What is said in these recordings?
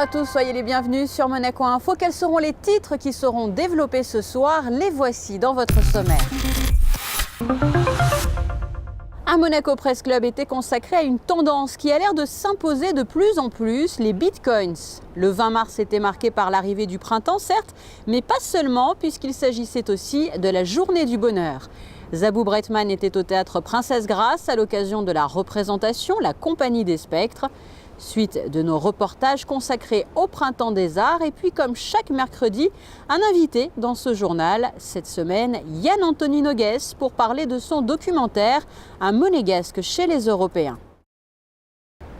à tous, soyez les bienvenus sur Monaco Info. Quels seront les titres qui seront développés ce soir? Les voici dans votre sommaire. Un Monaco Press Club était consacré à une tendance qui a l'air de s'imposer de plus en plus, les bitcoins. Le 20 mars était marqué par l'arrivée du printemps, certes, mais pas seulement, puisqu'il s'agissait aussi de la journée du bonheur. Zabou Breitman était au théâtre Princesse Grace à l'occasion de la représentation La Compagnie des Spectres. Suite de nos reportages consacrés au Printemps des Arts et puis comme chaque mercredi, un invité dans ce journal. Cette semaine, Yann-Anthony Nogues pour parler de son documentaire « Un monégasque chez les Européens ».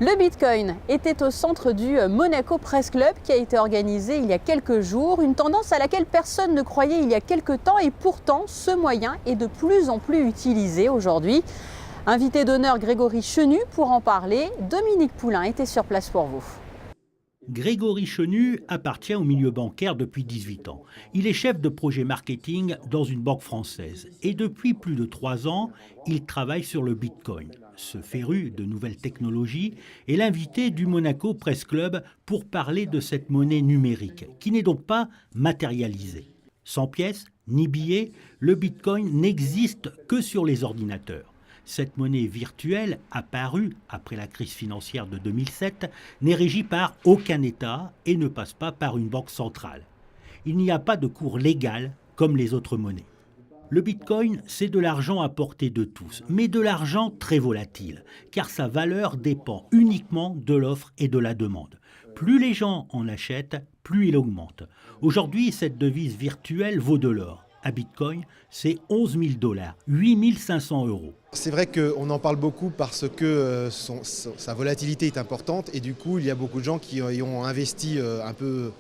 Le Bitcoin était au centre du Monaco Press Club qui a été organisé il y a quelques jours, une tendance à laquelle personne ne croyait il y a quelques temps et pourtant ce moyen est de plus en plus utilisé aujourd'hui. Invité d'honneur Grégory Chenu pour en parler, Dominique Poulain était sur place pour vous. Grégory Chenu appartient au milieu bancaire depuis 18 ans. Il est chef de projet marketing dans une banque française. Et depuis plus de 3 ans, il travaille sur le Bitcoin. Ce féru de nouvelles technologies est l'invité du Monaco Press Club pour parler de cette monnaie numérique, qui n'est donc pas matérialisée. Sans pièces ni billets, le Bitcoin n'existe que sur les ordinateurs. Cette monnaie virtuelle, apparue après la crise financière de 2007, n'est régie par aucun État et ne passe pas par une banque centrale. Il n'y a pas de cours légal comme les autres monnaies. Le Bitcoin, c'est de l'argent à portée de tous, mais de l'argent très volatile, car sa valeur dépend uniquement de l'offre et de la demande. Plus les gens en achètent, plus il augmente. Aujourd'hui, cette devise virtuelle vaut de l'or. À Bitcoin, c'est 11 000 $, 8 500 €. C'est vrai qu'on en parle beaucoup parce que sa volatilité est importante et du coup il y a beaucoup de gens qui y ont investi un peu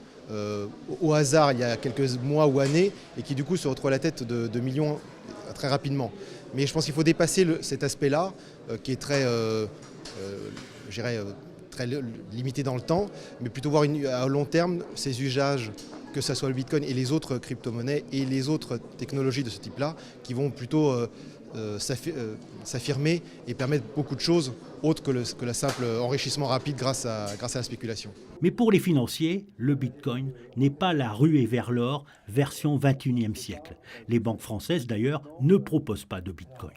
au hasard il y a quelques mois ou années et qui du coup se retrouvent à la tête de millions très rapidement. Mais je pense qu'il faut dépasser cet aspect-là qui est très, très limité dans le temps, mais plutôt voir à long terme ces usages, que ce soit le Bitcoin et les autres crypto-monnaies et les autres technologies de ce type-là qui vont plutôt s'affirmer et permettre beaucoup de choses autres que le simple enrichissement rapide grâce à la spéculation. Mais pour les financiers, le Bitcoin n'est pas la ruée vers l'or version 21e siècle. Les banques françaises d'ailleurs ne proposent pas de Bitcoin.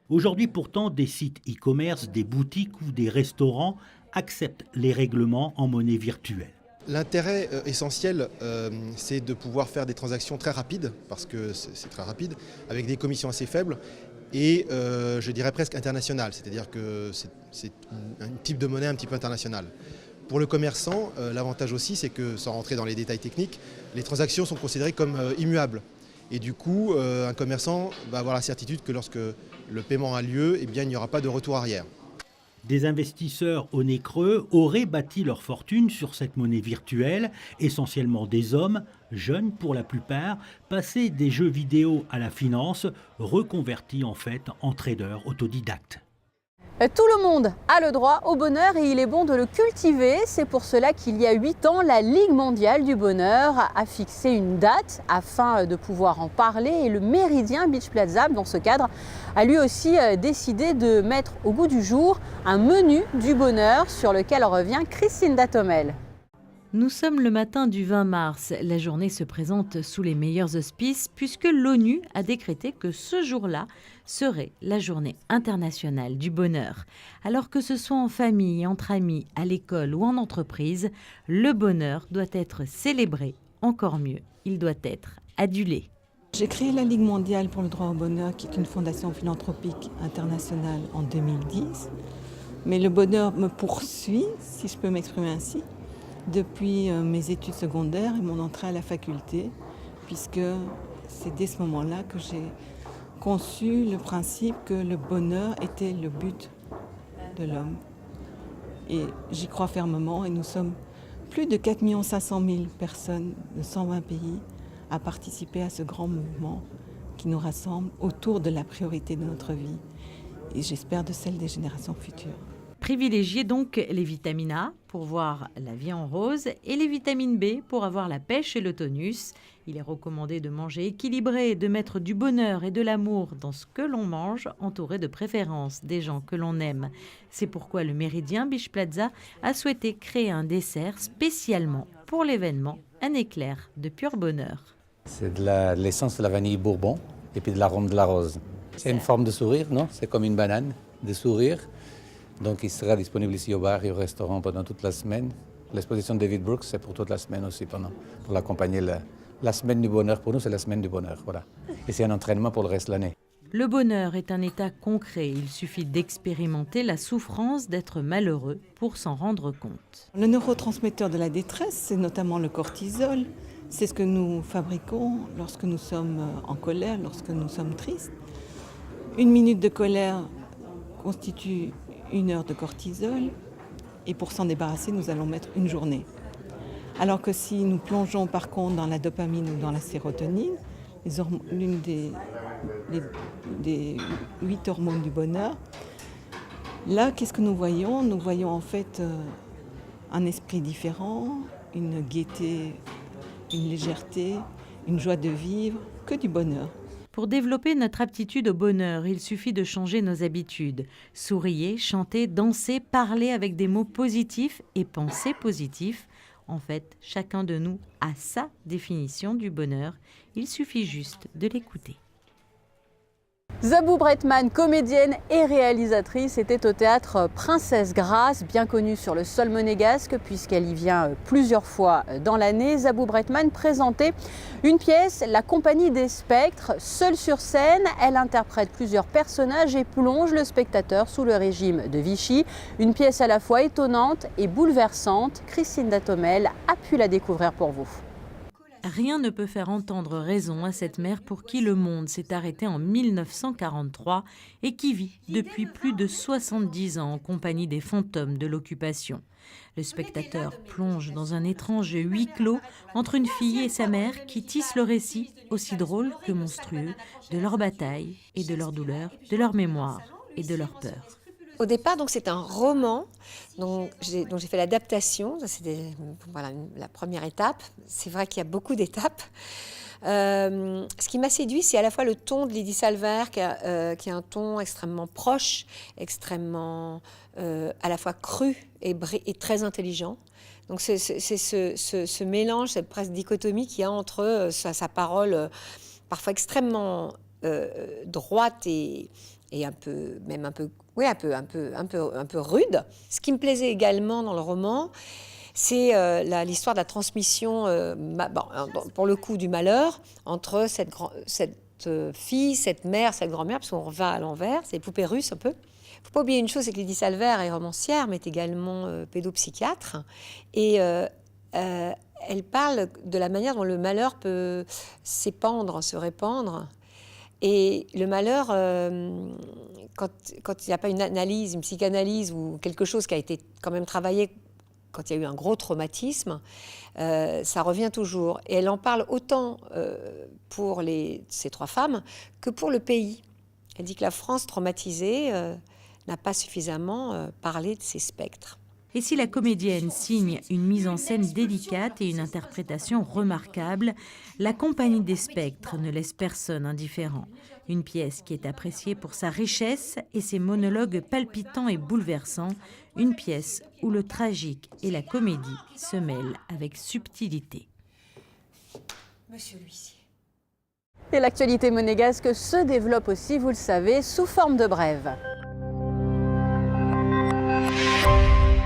Aujourd'hui pourtant, des sites e-commerce, des boutiques ou des restaurants acceptent les règlements en monnaie virtuelle. L'intérêt essentiel, c'est de pouvoir faire des transactions très rapides, parce que c'est très rapide, avec des commissions assez faibles, et je dirais presque internationales, c'est-à-dire que c'est un type de monnaie un petit peu international. Pour le commerçant, l'avantage aussi, c'est que, sans rentrer dans les détails techniques, les transactions sont considérées comme immuables. Et du coup, un commerçant va avoir la certitude que lorsque le paiement a lieu, eh bien, il n'y aura pas de retour arrière. Des investisseurs au nez creux auraient bâti leur fortune sur cette monnaie virtuelle, essentiellement des hommes, jeunes pour la plupart, passés des jeux vidéo à la finance, reconvertis en fait en traders autodidactes. Tout le monde a le droit au bonheur et il est bon de le cultiver. C'est pour cela qu'il y a 8 ans, la Ligue mondiale du bonheur a fixé une date afin de pouvoir en parler. Et le Méridien Beach Plaza, dans ce cadre, a lui aussi décidé de mettre au goût du jour un menu du bonheur sur lequel revient Christine Datomel. Nous sommes le matin du 20 mars. La journée se présente sous les meilleurs auspices puisque l'ONU a décrété que ce jour-là serait la journée internationale du bonheur. Alors que ce soit en famille, entre amis, à l'école ou en entreprise, le bonheur doit être célébré. Encore mieux, il doit être adulé. J'ai créé la Ligue mondiale pour le droit au bonheur, qui est une fondation philanthropique internationale en 2010. Mais le bonheur me poursuit, si je peux m'exprimer ainsi, depuis mes études secondaires et mon entrée à la faculté, puisque c'est dès ce moment-là que j'ai conçu le principe que le bonheur était le but de l'homme. Et j'y crois fermement et nous sommes plus de 4 500 000 personnes de 120 pays à participer à ce grand mouvement qui nous rassemble autour de la priorité de notre vie et j'espère de celle des générations futures. privilégier donc les vitamines A pour voir la vie en rose et les vitamines B pour avoir la pêche et le tonus. Il est recommandé de manger équilibré, de mettre du bonheur et de l'amour dans ce que l'on mange, entouré de préférence des gens que l'on aime. C'est pourquoi le Méridien Beach Plaza a souhaité créer un dessert spécialement pour l'événement, un éclair de pur bonheur. C'est de l'essence de la vanille bourbon et puis de l'arôme de la rose. C'est une forme de sourire, non? C'est comme une banane, de sourire. Donc il sera disponible ici au bar et au restaurant pendant toute la semaine. L'exposition de David Brooks, c'est pour toute la semaine aussi, pour l'accompagner. La semaine du bonheur, pour nous, c'est la semaine du bonheur. Voilà. Et c'est un entraînement pour le reste de l'année. Le bonheur est un état concret. Il suffit d'expérimenter la souffrance d'être malheureux pour s'en rendre compte. Le neurotransmetteur de la détresse, c'est notamment le cortisol. C'est ce que nous fabriquons lorsque nous sommes en colère, lorsque nous sommes tristes. 1 minute de colère constitue 1 heure de cortisol. Et pour s'en débarrasser, nous allons mettre 1 journée. Alors que si nous plongeons par contre dans la dopamine ou dans la sérotonine, l'une des 8 hormones du bonheur, là, qu'est-ce que nous voyons? Nous voyons en fait un esprit différent, une gaieté, une légèreté, une joie de vivre, que du bonheur. Pour développer notre aptitude au bonheur, il suffit de changer nos habitudes. Souriez, chantez, dansez, parlez avec des mots positifs et pensez positif. En fait, chacun de nous a sa définition du bonheur. Il suffit juste de l'écouter. Zabou Breitman, comédienne et réalisatrice, était au théâtre Princesse Grace, bien connue sur le sol monégasque puisqu'elle y vient plusieurs fois dans l'année. Zabou Breitman présentait une pièce, La Compagnie des Spectres. Seule sur scène, elle interprète plusieurs personnages et plonge le spectateur sous le régime de Vichy. Une pièce à la fois étonnante et bouleversante. Christine Datomel a pu la découvrir pour vous. Rien ne peut faire entendre raison à cette mère pour qui le monde s'est arrêté en 1943 et qui vit depuis plus de 70 ans en compagnie des fantômes de l'occupation. Le spectateur plonge dans un étrange huis clos entre une fille et sa mère qui tissent le récit, aussi drôle que monstrueux, de leur bataille et de leur douleur, de leur mémoire et de leur peur. Au départ, donc, c'est un roman dont j'ai fait l'adaptation. C'était la première étape. C'est vrai qu'il y a beaucoup d'étapes. Ce qui m'a séduit, c'est à la fois le ton de Lydie Salver, qui a un ton extrêmement proche, extrêmement à la fois cru et très intelligent. Donc c'est ce mélange, cette presque dichotomie qu'il y a entre sa parole parfois extrêmement droite et un peu rude. Ce qui me plaisait également dans le roman, c'est l'histoire de la transmission, pour le coup, du malheur entre cette fille, cette mère, cette grand-mère, parce qu'on va à l'envers, c'est les poupées russes un peu. Il ne faut pas oublier une chose, c'est que Lydie Salver est romancière, mais est également pédopsychiatre. Et elle parle de la manière dont le malheur peut s'épandre, se répandre. Et le malheur, quand il n'y a pas une analyse, une psychanalyse ou quelque chose qui a été quand même travaillé quand il y a eu un gros traumatisme, ça revient toujours. Et elle en parle autant pour ces 3 femmes que pour le pays. Elle dit que la France traumatisée n'a pas suffisamment parlé de ces spectres. Et si la comédienne signe une mise en scène délicate et une interprétation remarquable, La Compagnie des Spectres ne laisse personne indifférent. Une pièce qui est appréciée pour sa richesse et ses monologues palpitants et bouleversants. Une pièce où le tragique et la comédie se mêlent avec subtilité. Monsieur l'huissier. Et l'actualité monégasque se développe aussi, vous le savez, sous forme de brève.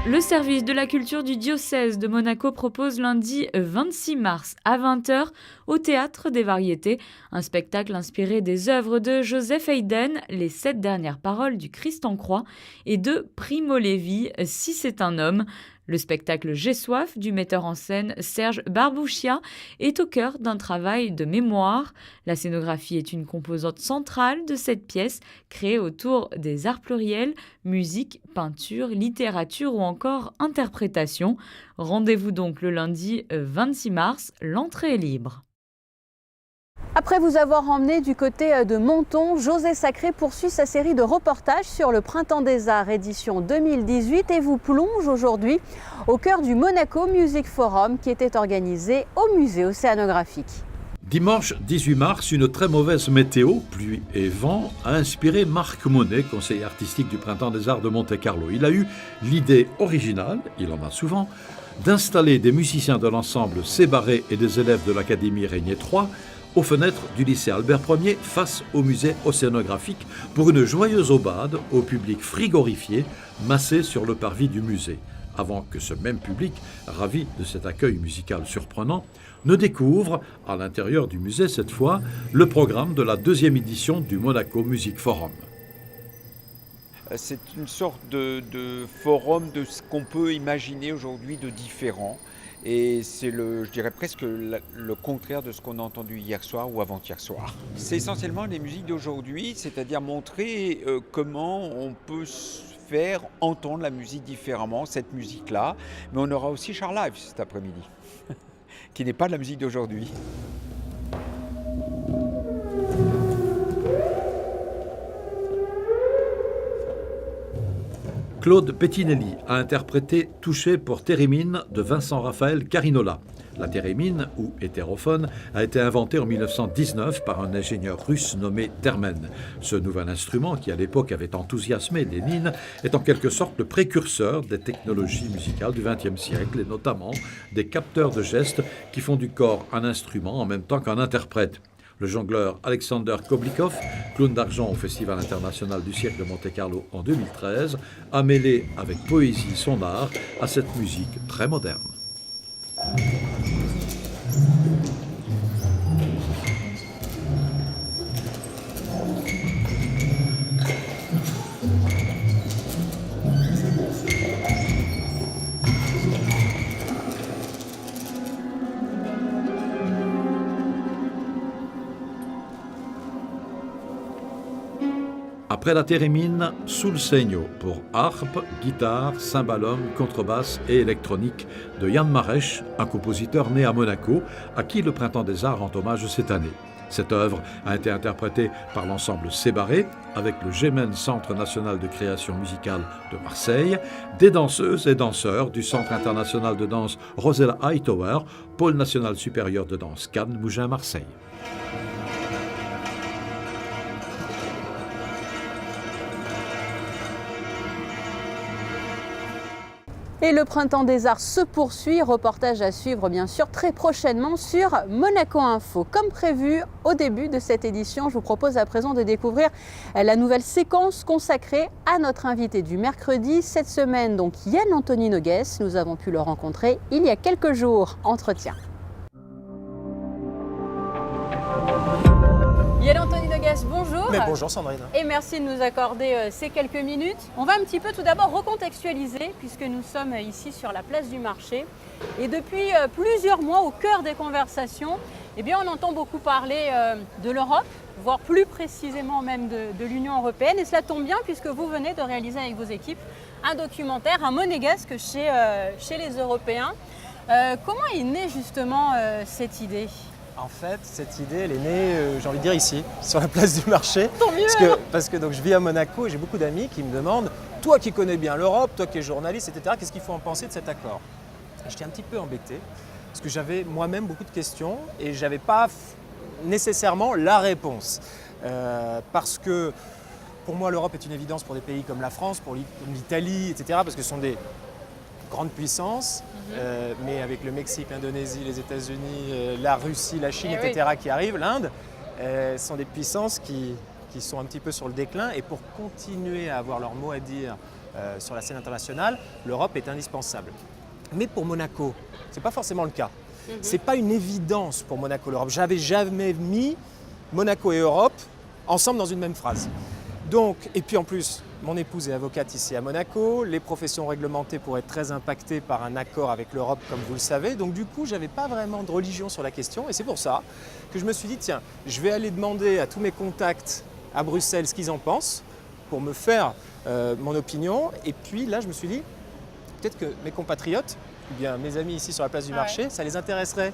Le service de la culture du diocèse de Monaco propose lundi 26 mars à 20h au Théâtre des Variétés un spectacle inspiré des œuvres de Joseph Haydn, Les 7 dernières paroles du Christ en croix, et de Primo Levi, Si c'est un homme. Le spectacle J'ai soif du metteur en scène Serge Barbouchia est au cœur d'un travail de mémoire. La scénographie est une composante centrale de cette pièce créée autour des arts pluriels, musique, peinture, littérature ou encore interprétation. Rendez-vous donc le lundi 26 mars, l'entrée est libre. Après vous avoir emmené du côté de Menton, José Sacré poursuit sa série de reportages sur le Printemps des Arts édition 2018 et vous plonge aujourd'hui au cœur du Monaco Music Forum qui était organisé au musée océanographique. Dimanche 18 mars, une très mauvaise météo, pluie et vent, a inspiré Marc Monet, conseiller artistique du Printemps des Arts de Monte-Carlo. Il a eu l'idée originale, il en a souvent, d'installer des musiciens de l'ensemble Sébarré et des élèves de l'Académie Régnier III aux fenêtres du lycée Albert Ier face au musée océanographique pour une joyeuse aubade au public frigorifié massé sur le parvis du musée, avant que ce même public, ravi de cet accueil musical surprenant, ne découvre, à l'intérieur du musée cette fois, le programme de la 2e édition du Monaco Music Forum. C'est une sorte de forum de ce qu'on peut imaginer aujourd'hui de différent. Et c'est je dirais presque le contraire de ce qu'on a entendu hier soir ou avant-hier soir. C'est essentiellement les musiques d'aujourd'hui, c'est-à-dire montrer comment on peut faire entendre la musique différemment, cette musique-là. Mais on aura aussi Charles Live cet après-midi, qui n'est pas de la musique d'aujourd'hui. Claude Pettinelli a interprété « Touché pour Thérémine » de Vincent Raphaël Carinola. La thérémine, ou hétérophone, a été inventée en 1919 par un ingénieur russe nommé Termen. Ce nouvel instrument, qui à l'époque avait enthousiasmé Lénine, est en quelque sorte le précurseur des technologies musicales du XXe siècle, et notamment des capteurs de gestes qui font du corps un instrument en même temps qu'un interprète. Le jongleur Alexander Koblikov, clown d'argent au Festival international du Cirque de Monte-Carlo en 2013, a mêlé avec poésie son art à cette musique très moderne. Après la thérémine, sul segno pour harpe, guitare, cymbalum, contrebasse et électronique de Jan Mareš, un compositeur né à Monaco, à qui le Printemps des Arts rend hommage cette année. Cette œuvre a été interprétée par l'ensemble Sébarré, avec le GEMEN Centre National de Création Musicale de Marseille, des danseuses et danseurs du Centre International de Danse Rosella Hightower, Pôle National Supérieur de Danse Cannes, Mougins, Marseille. Et le Printemps des Arts se poursuit, reportage à suivre bien sûr très prochainement sur Monaco Info. Comme prévu au début de cette édition, je vous propose à présent de découvrir la nouvelle séquence consacrée à notre invité du mercredi. Cette semaine, donc Yann Anthony Nogues, nous avons pu le rencontrer il y a quelques jours. Entretien. Yann Anthony Nogues, bonjour. Mais bonjour Sandrine. Et merci de nous accorder ces quelques minutes. On va un petit peu tout d'abord recontextualiser puisque nous sommes ici sur la place du marché. Et depuis plusieurs mois, au cœur des conversations, eh bien, on entend beaucoup parler de l'Europe, voire plus précisément même de l'Union européenne. Et cela tombe bien puisque vous venez de réaliser avec vos équipes un documentaire, un monégasque chez les Européens. Comment est née justement cette idée ? En fait, cette idée, elle est née, j'ai envie de dire ici, sur la place du marché. Tant mieux. Parce que donc, je vis à Monaco et j'ai beaucoup d'amis qui me demandent, toi qui connais bien l'Europe, toi qui es journaliste, etc., qu'est-ce qu'il faut en penser de cet accord ? Et j'étais un petit peu embêté, parce que j'avais moi-même beaucoup de questions et je n'avais pas nécessairement la réponse. Parce que pour moi, l'Europe est une évidence pour des pays comme la France, comme l'Italie, etc., parce que ce sont des grandes puissances. Mais avec le Mexique, l'Indonésie, les États-Unis, la Russie, la Chine, etc. qui arrivent, l'Inde, sont des puissances qui sont un petit peu sur le déclin. Et pour continuer à avoir leur mot à dire sur la scène internationale, l'Europe est indispensable. Mais pour Monaco, ce n'est pas forcément le cas. Ce n'est pas une évidence pour Monaco, l'Europe. J'avais jamais mis Monaco et Europe ensemble dans une même phrase. Donc, et puis en plus, mon épouse est avocate ici à Monaco, les professions réglementées pourraient être très impactées par un accord avec l'Europe, comme vous le savez. Donc du coup, je n'avais pas vraiment de religion sur la question et c'est pour ça que je me suis dit, tiens, je vais aller demander à tous mes contacts à Bruxelles ce qu'ils en pensent pour me faire mon opinion. Et puis là, je me suis dit, peut-être que mes compatriotes, ou bien mes amis ici sur la place du marché, ça les intéresserait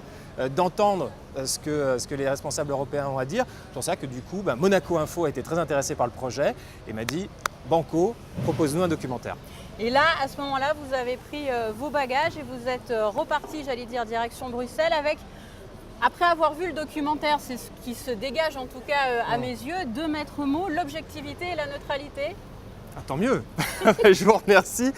d'entendre ce que les responsables européens ont à dire. C'est pour ça que du coup, Monaco Info a été très intéressé par le projet et m'a dit « Banco, propose-nous un documentaire ». Et là, à ce moment-là, vous avez pris vos bagages et vous êtes reparti, j'allais dire, direction Bruxelles avec, après avoir vu le documentaire, c'est ce qui se dégage en tout cas à mes yeux, 2 maîtres mots, l'objectivité et la neutralité. Ah, tant mieux, je vous remercie.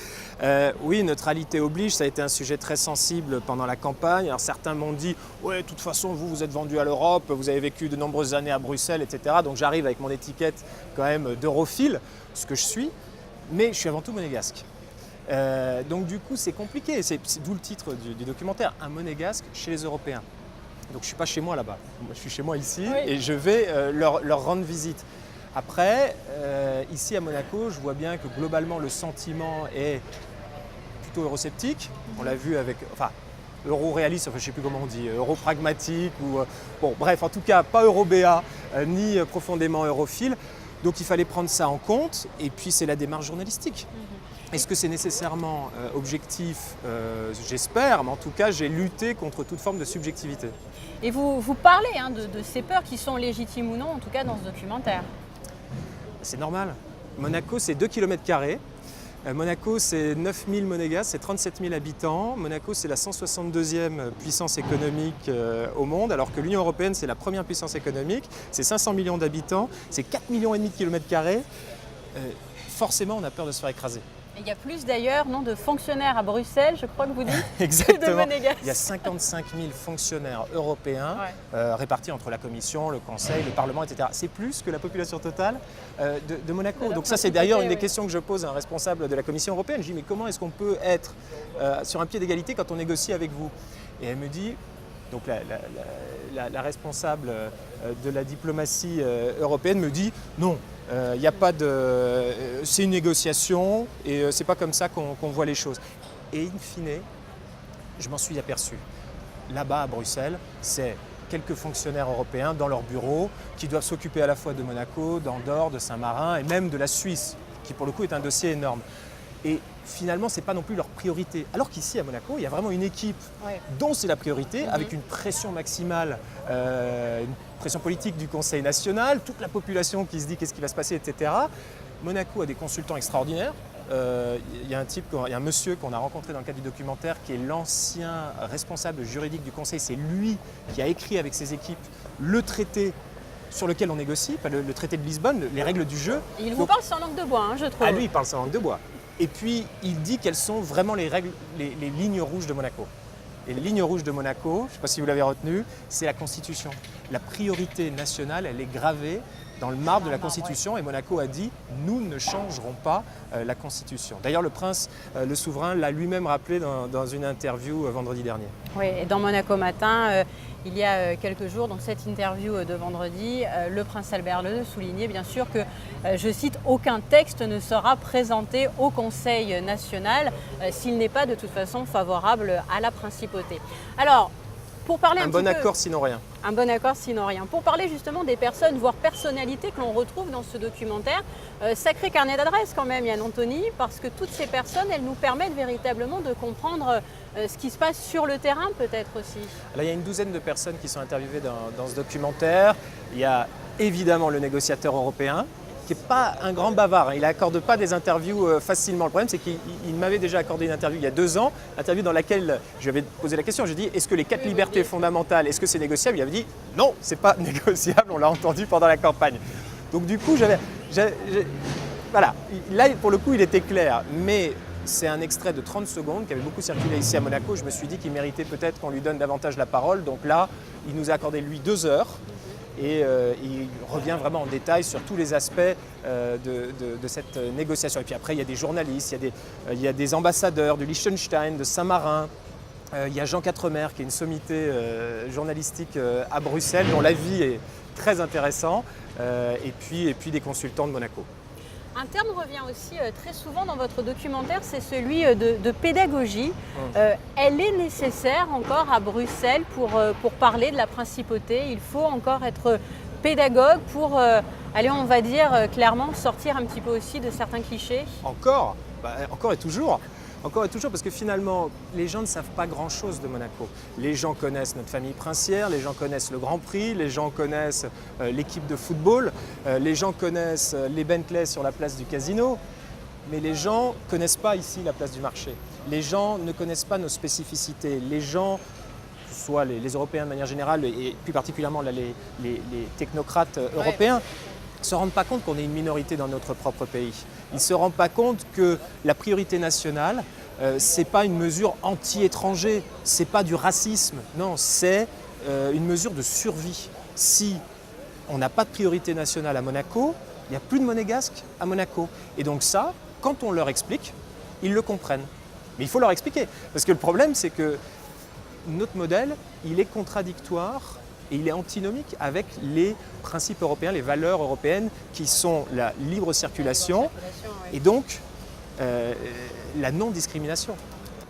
Oui, neutralité oblige, ça a été un sujet très sensible pendant la campagne. Alors, certains m'ont dit « Ouais, de toute façon, vous êtes vendu à l'Europe, vous avez vécu de nombreuses années à Bruxelles, etc. » Donc j'arrive avec mon étiquette quand même d'europhile, ce que je suis, mais je suis avant tout monégasque. Donc du coup, c'est compliqué, c'est d'où le titre du documentaire, un monégasque chez les Européens. Donc je ne suis pas chez moi là-bas, je suis chez moi ici et je vais leur rendre visite. Après, ici à Monaco, je vois bien que globalement le sentiment est plutôt eurosceptique. On l'a vu avec, euro-réaliste, je ne sais plus comment on dit, euro-pragmatique ou bon, bref, en tout cas pas euro-béat ni profondément europhile. Donc il fallait prendre ça en compte et puis c'est la démarche journalistique. Est-ce que c'est nécessairement objectif? J'espère, mais en tout cas j'ai lutté contre toute forme de subjectivité. Et vous parlez de ces peurs qui sont légitimes ou non, en tout cas dans ce documentaire. C'est normal. Monaco, c'est 2 km². Monaco, c'est 9000 monégasques, c'est 37 000 habitants. Monaco, c'est la 162e puissance économique au monde, alors que l'Union européenne, c'est la première puissance économique. C'est 500 millions d'habitants, c'est 4,5 millions de km². Forcément, on a peur de se faire écraser. Et il y a plus d'ailleurs de fonctionnaires à Bruxelles, je crois que vous dites, exactement. Que de monégasques. Il y a 55 000 fonctionnaires européens répartis entre la Commission, le Conseil, le Parlement, etc. C'est plus que la population totale de Monaco. Donc ça, c'est d'ailleurs une des questions que je pose à un responsable de la Commission européenne. Je dis, mais comment est-ce qu'on peut être sur un pied d'égalité quand on négocie avec vous? Et elle me dit, donc la responsable de la diplomatie européenne me dit, non. Il n'y a pas de... C'est une négociation et c'est pas comme ça qu'on voit les choses. Et in fine, je m'en suis aperçu. Là-bas à Bruxelles, c'est quelques fonctionnaires européens dans leur bureau qui doivent s'occuper à la fois de Monaco, d'Andorre, de Saint-Marin et même de la Suisse, qui pour le coup est un dossier énorme. Et finalement, ce n'est pas non plus leur priorité. Alors qu'ici, à Monaco, il y a vraiment une équipe dont c'est la priorité, avec une pression maximale, une pression politique du Conseil national, toute la population qui se dit qu'est-ce qui va se passer, etc. Monaco a des consultants extraordinaires. Il y a un monsieur qu'on a rencontré dans le cadre du documentaire qui est l'ancien responsable juridique du Conseil. C'est lui qui a écrit avec ses équipes le traité sur lequel on négocie, le traité de Lisbonne, les règles du jeu. Et il vous parle sans langue de bois, je trouve. Ah, lui, il parle sans langue de bois. Et puis, il dit quelles sont vraiment les règles, les lignes rouges de Monaco. Et les lignes rouges de Monaco, je ne sais pas si vous l'avez retenu, c'est la Constitution. La priorité nationale, elle est gravée dans le marbre de la Constitution. Et Monaco a dit, nous ne changerons pas la Constitution. D'ailleurs, le prince, le souverain, l'a lui-même rappelé dans une interview vendredi dernier. Oui, et dans Monaco Matin, il y a quelques jours, donc cette interview de vendredi, le prince Albert II soulignait bien sûr que, je cite, aucun texte ne sera présenté au Conseil national s'il n'est pas de toute façon favorable à la principauté. Alors, pour parler un bon accord sinon rien. Un bon accord sinon rien. Pour parler justement des personnes, voire personnalités que l'on retrouve dans ce documentaire, sacré carnet d'adresses quand même, Yann Anthony, parce que toutes ces personnes, elles nous permettent véritablement de comprendre ce qui se passe sur le terrain peut-être aussi. Là, il y a une douzaine de personnes qui sont interviewées dans ce documentaire. Il y a évidemment le négociateur européen, qui n'est pas un grand bavard, il n'accorde pas des interviews facilement. Le problème, c'est qu'il m'avait déjà accordé une interview il y a 2 ans, interview dans laquelle je lui avais posé la question, j'ai dit, est-ce que les 4 libertés fondamentales, est-ce que c'est négociable? Il avait dit, non, c'est pas négociable, on l'a entendu pendant la campagne. Donc du coup, voilà, là, pour le coup, il était clair, mais c'est un extrait de 30 secondes qui avait beaucoup circulé ici à Monaco. Je me suis dit qu'il méritait peut-être qu'on lui donne davantage la parole, donc là, il nous a accordé, lui, 2 heures. Et il revient vraiment en détail sur tous les aspects de cette négociation. Et puis après, il y a des journalistes, il y a des ambassadeurs du Liechtenstein, de Saint-Marin. Il y a Jean Quatremer, qui est une sommité journalistique à Bruxelles, dont l'avis est très intéressant. Et puis des consultants de Monaco. Un terme revient aussi très souvent dans votre documentaire, c'est celui de pédagogie. Elle est nécessaire encore à Bruxelles pour parler de la principauté. Il faut encore être pédagogue pour, on va dire clairement, sortir un petit peu aussi de certains clichés. Encore et toujours. Encore et toujours, parce que finalement, les gens ne savent pas grand-chose de Monaco. Les gens connaissent notre famille princière, les gens connaissent le Grand Prix, les gens connaissent l'équipe de football, les gens connaissent les Bentley sur la place du Casino, mais les gens ne connaissent pas ici la place du marché. Les gens ne connaissent pas nos spécificités. Les gens, que ce soit les Européens de manière générale et plus particulièrement là, les technocrates européens, ne se rendent pas compte qu'on est une minorité dans notre propre pays. Ils ne se rendent pas compte que la priorité nationale, ce n'est pas une mesure anti-étranger, ce n'est pas du racisme, non, c'est une mesure de survie. Si on n'a pas de priorité nationale à Monaco, il n'y a plus de monégasque à Monaco. Et donc ça, quand on leur explique, ils le comprennent. Mais il faut leur expliquer, parce que le problème, c'est que notre modèle, il est contradictoire et il est antinomique avec les principes européens, les valeurs européennes qui sont la libre circulation et donc la non-discrimination.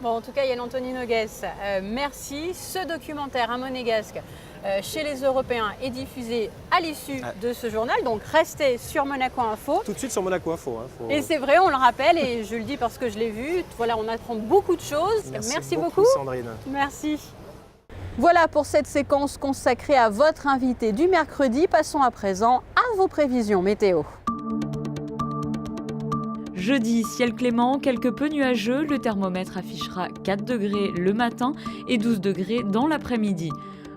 Bon, en tout cas, Yann Anthony Noguès, merci. Ce documentaire, Un monégasque, chez les Européens, est diffusé à l'issue de ce journal. Donc, restez sur Monaco Info. Tout de suite sur Monaco Info. Et c'est vrai, on le rappelle, et je le dis parce que je l'ai vu. Voilà, on apprend beaucoup de choses. Merci beaucoup, Sandrine. Merci. Voilà pour cette séquence consacrée à votre invité du mercredi. Passons à présent à vos prévisions météo. Jeudi, ciel clément, quelque peu nuageux, le thermomètre affichera 4 degrés le matin et 12 degrés dans l'après-midi.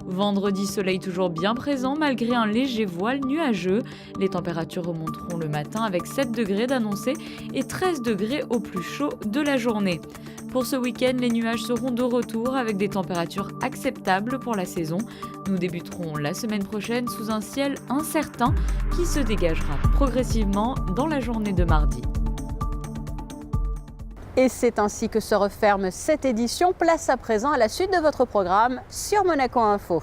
Vendredi, soleil toujours bien présent malgré un léger voile nuageux. Les températures remonteront le matin avec 7 degrés d'annoncés et 13 degrés au plus chaud de la journée. Pour ce week-end, les nuages seront de retour avec des températures acceptables pour la saison. Nous débuterons la semaine prochaine sous un ciel incertain qui se dégagera progressivement dans la journée de mardi. Et c'est ainsi que se referme cette édition. Place à présent à la suite de votre programme sur Monaco Info.